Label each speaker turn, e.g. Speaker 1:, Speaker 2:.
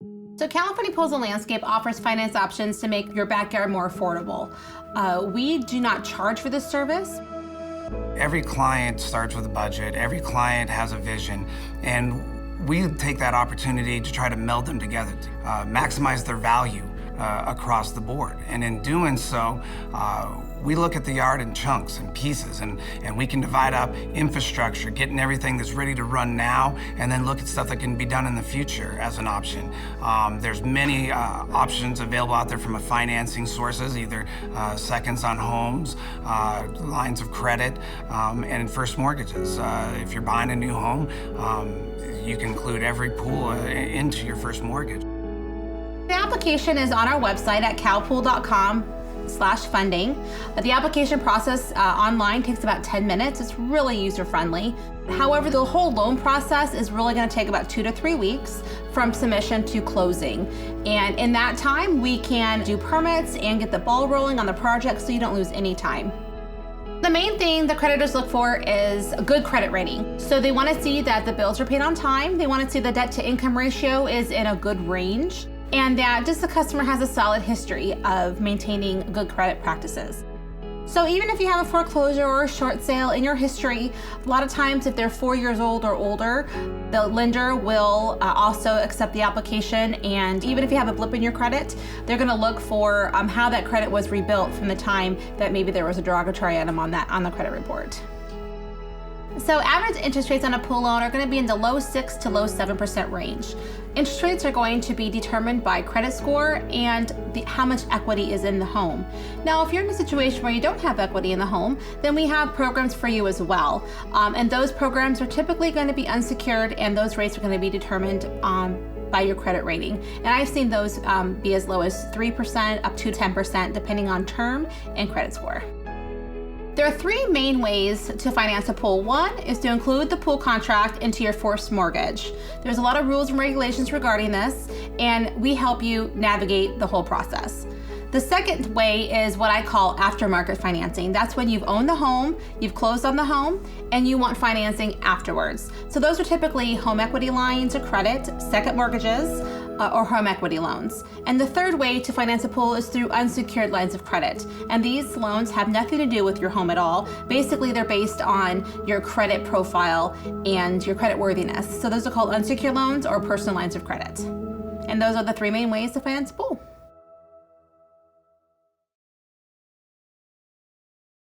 Speaker 1: So California Pools and Landscape offers finance options to make your backyard more affordable. We do not charge for this service.
Speaker 2: Every client starts with a budget, every client has a vision, and we take that opportunity to try to meld them together, to maximize their value across the board. And in doing so, we look at the yard in chunks and pieces, and we can divide up infrastructure, getting everything that's ready to run now, and then look at stuff that can be done in the future as an option. There's many options available out there from a financing sources, either seconds on homes, lines of credit, and first mortgages. If you're buying a new home, you can include every pool into your first mortgage.
Speaker 1: The application is on our website at calpool.com/funding. The application process online takes about 10 minutes. It's really user-friendly. However, the whole loan process is really going to take about 2 to 3 weeks from submission to closing. And in that time, we can do permits and get the ball rolling on the project so you don't lose any time. The main thing the creditors look for is a good credit rating. So they want to see that the bills are paid on time. They want to see the debt to income ratio is in a good range, and that just the customer has a solid history of maintaining good credit practices. So even if you have a foreclosure or a short sale in your history, a lot of times if they're 4 years old or older, the lender will also accept the application. And even if you have a blip in your credit, they're going to look for how that credit was rebuilt from the time that maybe there was a derogatory item on the credit report. So average interest rates on a pool loan are going to be in the low 6 to low 7% range. Interest rates are going to be determined by credit score and how much equity is in the home. Now, if you're in a situation where you don't have equity in the home, then we have programs for you as well. And those programs are typically going to be unsecured, and those rates are going to be determined by your credit rating. And I've seen those be as low as 3% up to 10%, depending on term and credit score. There are 3 main ways to finance a pool. One is to include the pool contract into your first mortgage. There's a lot of rules and regulations regarding this, and we help you navigate the whole process. The second way is what I call aftermarket financing. That's when you've owned the home, you've closed on the home, and you want financing afterwards. So those are typically home equity lines of credit, second mortgages, or home equity loans. And the third way to finance a pool is through unsecured lines of credit. And these loans have nothing to do with your home at all. Basically, they're based on your credit profile and your credit worthiness. So those are called unsecured loans or personal lines of credit. And those are the 3 main ways to finance a pool.